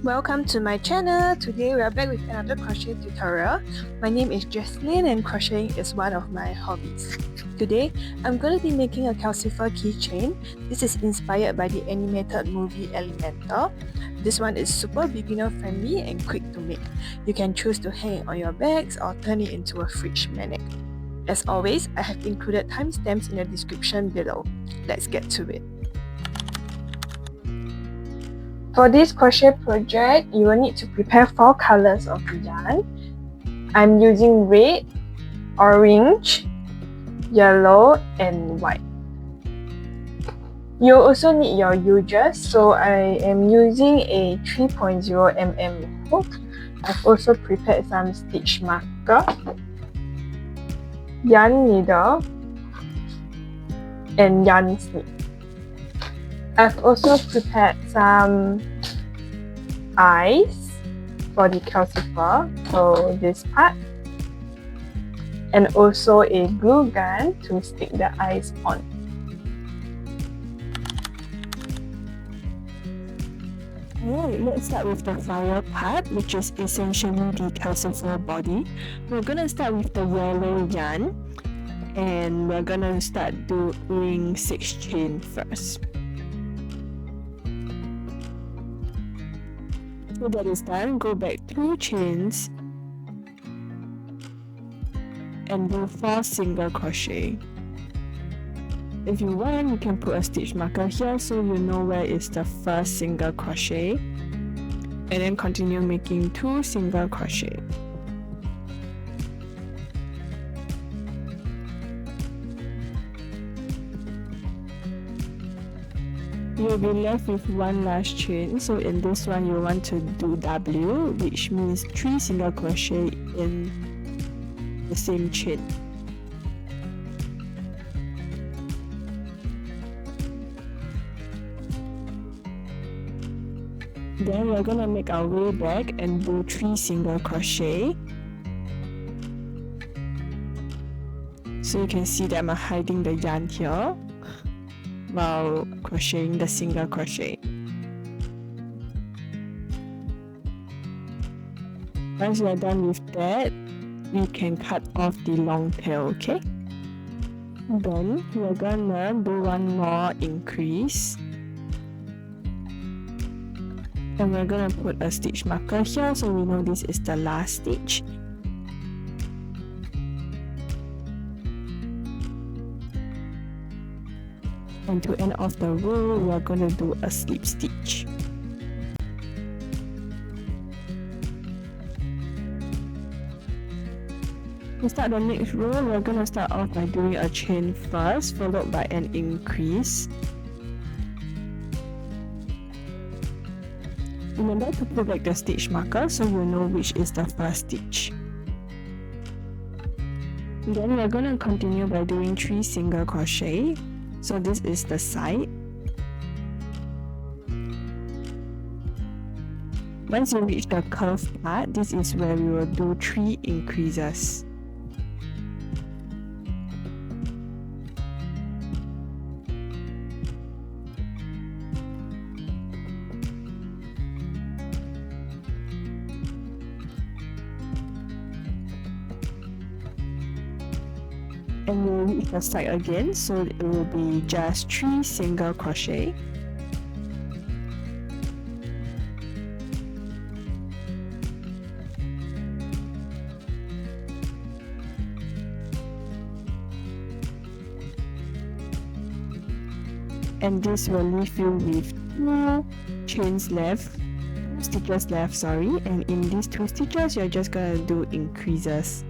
Welcome to my channel. Today we are back with another crochet tutorial. My name is Jesslyn and crocheting is one of my hobbies. Today I'm going to be making a calcifer keychain. This is inspired by the animated movie Elemental. This one is super beginner friendly and quick to make. You can choose to hang it on your bags or turn it into a fridge magnet. As always, I have included timestamps in the description below. Let's get to it. For this crochet project, you will need to prepare 4 colors of yarn. I'm using red, orange, yellow, and white. You also need your uses, so I am using a 3.0 mm hook. I've also prepared some stitch marker, yarn needle, and yarn snip. I've also prepared some eyes for the calcifer, so this part, and also a glue gun to stick the eyes on. Alright, let's start with the flower part, which is essentially the calcifer body. We're gonna start with the yellow yarn, and we're gonna start doing 6 chain first. So that is done, go back 2 chains and do 4 single crochet. If you want, you can put a stitch marker here so you know where is the first single crochet, and then continue making 2 single crochet. You'll be left with 1 last chain, so in this one you want to do W, which means 3 single crochet in the same chain. Then we're gonna make our way back and do 3 single crochet. So you can see that I'm hiding the yarn here while crocheting the single crochet. Once you are done with that, you can cut off the long tail, okay? Then we're gonna do 1 more increase, and we're gonna put a stitch marker here so we know this is the last stitch. And to end off the row, we are going to do a slip stitch. To start the next row, we are going to start off by doing a chain first, followed by an increase. Remember to put back the stitch marker so you know which is the first stitch. Then we are going to continue by doing 3 single crochet. So this is the side. Once you reach the curved part, this is where we will do 3 increases. And we'll reach the side again, so it will be just 3 single crochet. And this will leave you with 2 chains left, 2 stitches left, sorry, and in these 2 stitches you're just gonna do increases.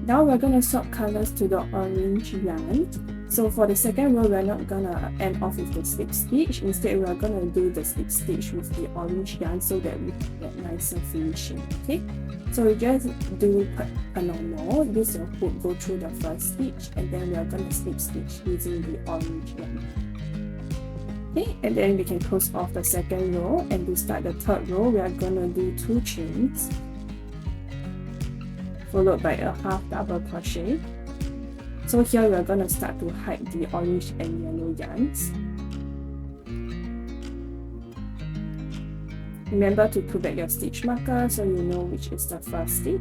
Now we're going to swap colors to the orange yarn. So for the second row, we're not going to end off with the slip stitch. Instead, we're going to do the slip stitch with the orange yarn so that we can get nicer finishing, okay? So we just do a normal, use your hook, go through the first stitch, and then we are going to slip stitch using the orange yarn. Okay, and then we can close off the second row, and to start the third row we are going to do 2 chains followed by a half double crochet. So here we are going to start to hide the orange and yellow yarns. Remember to put back your stitch marker so you know which is the first stitch.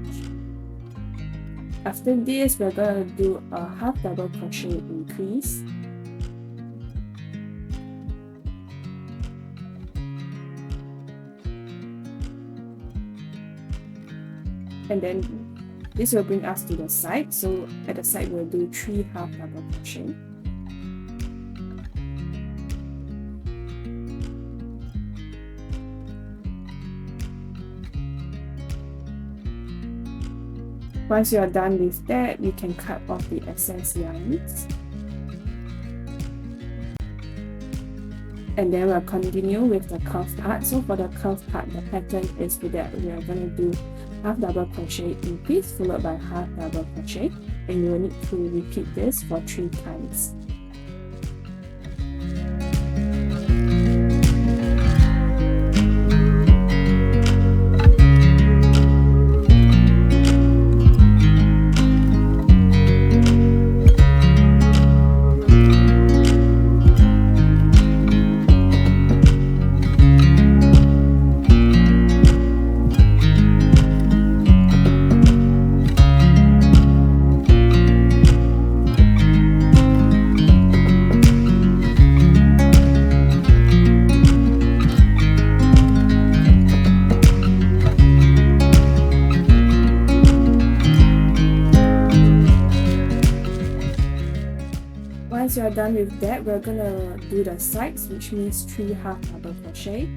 After this, we're going to do a half double crochet increase. And then this will bring us to the side. So at the side, we'll do 3 half double crochet. Once you are done with that, you can cut off the excess yarns. And then we'll continue with the cuff part. So for the cuff part, the pattern is that we are going to do half double crochet increase followed by half double crochet, and you will need to repeat this for 3 times. Once you are done with that, we're gonna do the sides, which means 3 half double crochet.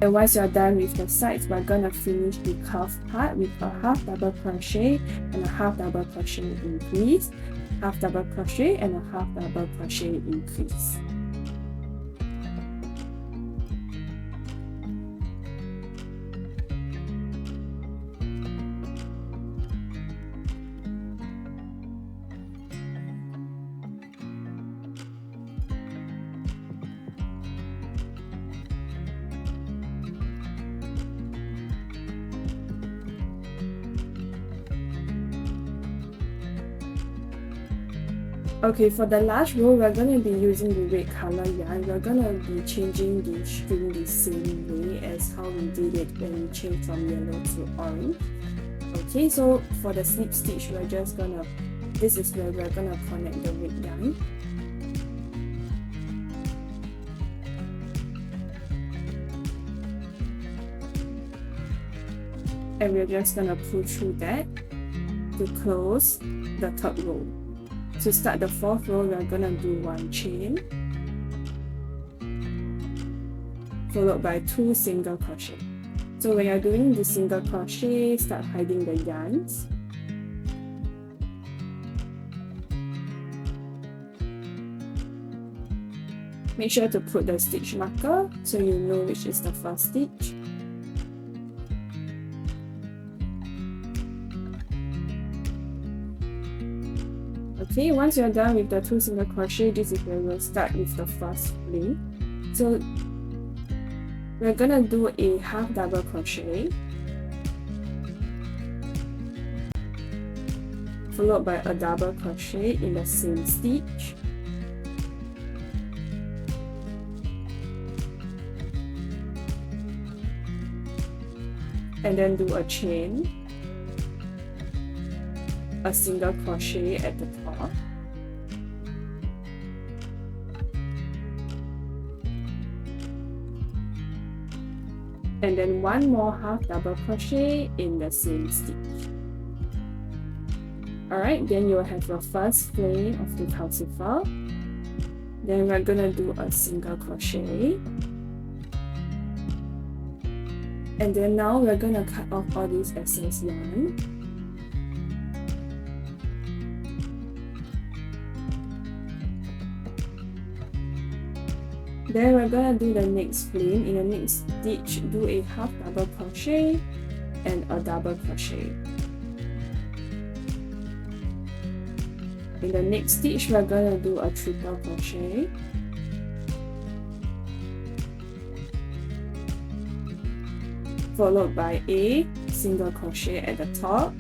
And once you are done with the sides, we're gonna finish the cuff part with a half double crochet and a half double crochet increase, half double crochet and a half double crochet increase. Okay, for the last row, we're going to be using the red color yarn. We're going to be changing the string the same way as how we did it when we changed from yellow to orange. Okay, so for the slip stitch, we're just going to, this is where we're going to connect the red yarn. And we're just going to pull through that to close the third row. To start the fourth row, we are going to do 1 chain followed by 2 single crochet. So when you're doing the single crochet, start hiding the yarns. Make sure to put the stitch marker so you know which is the first stitch. Okay, once you're done with the 2 single crochet, this is where we'll start with the first flame. So we're gonna do a half double crochet followed by a double crochet in the same stitch. And then do a chain, a single crochet at the top, and then 1 more half double crochet in the same stitch. Alright, then you'll have your first flame of the calcifer. Then we're gonna do a single crochet, and then now we're gonna cut off all these excess yarn. Then we're gonna do the next flame. In the next stitch, do a half double crochet and a double crochet. In the next stitch, we're going to do a triple crochet. Followed by a single crochet at the top.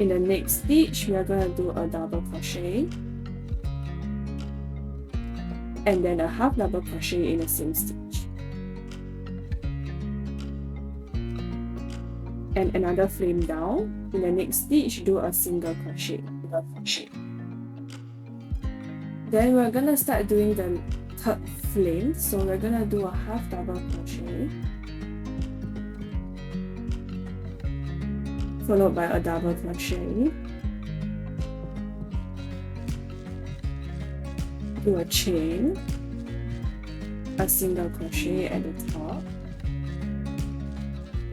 In the next stitch, we are going to do a double crochet and then a half double crochet in the same stitch, and another flame down. In the next stitch, do a single crochet. Then we're going to start doing the third flame, so we're going to do a half double crochet followed by a double crochet, do a chain, a single crochet at the top,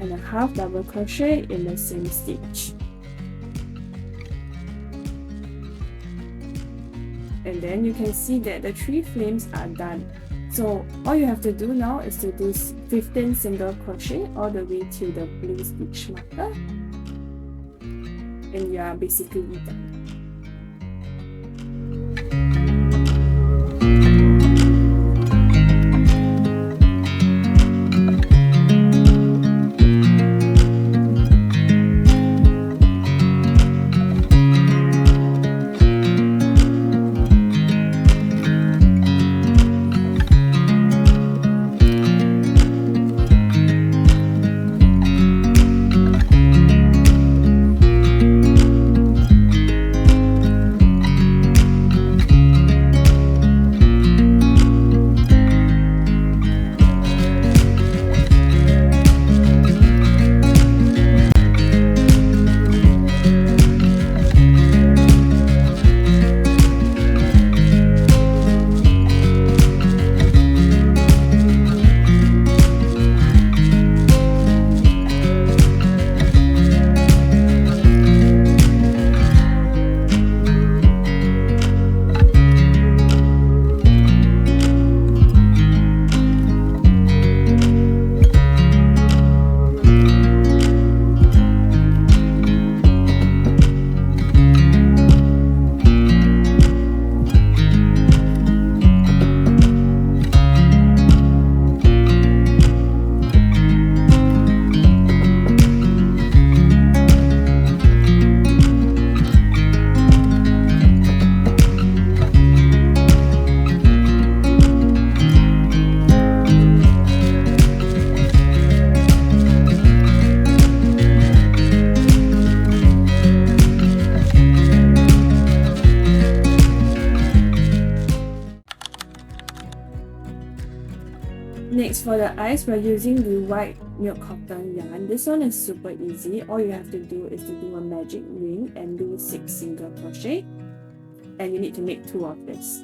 and a half double crochet in the same stitch. And then you can see that the 3 flames are done. So all you have to do now is to do 15 single crochet all the way to the blue stitch marker, and you are basically done. Next, for the eyes, we're using the white milk cotton yarn. This one is super easy. All you have to do is to do a magic ring and do 6 single crochet, and you need to make 2 of this.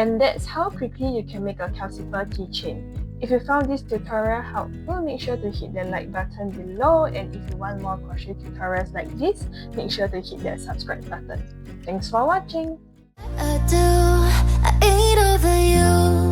And that's how quickly you can make a Calcifer keychain. If you found this tutorial helpful, make sure to hit the like button below, and if you want more crochet tutorials like this, make sure to hit that subscribe button. Thanks for watching! I do, I eat over you.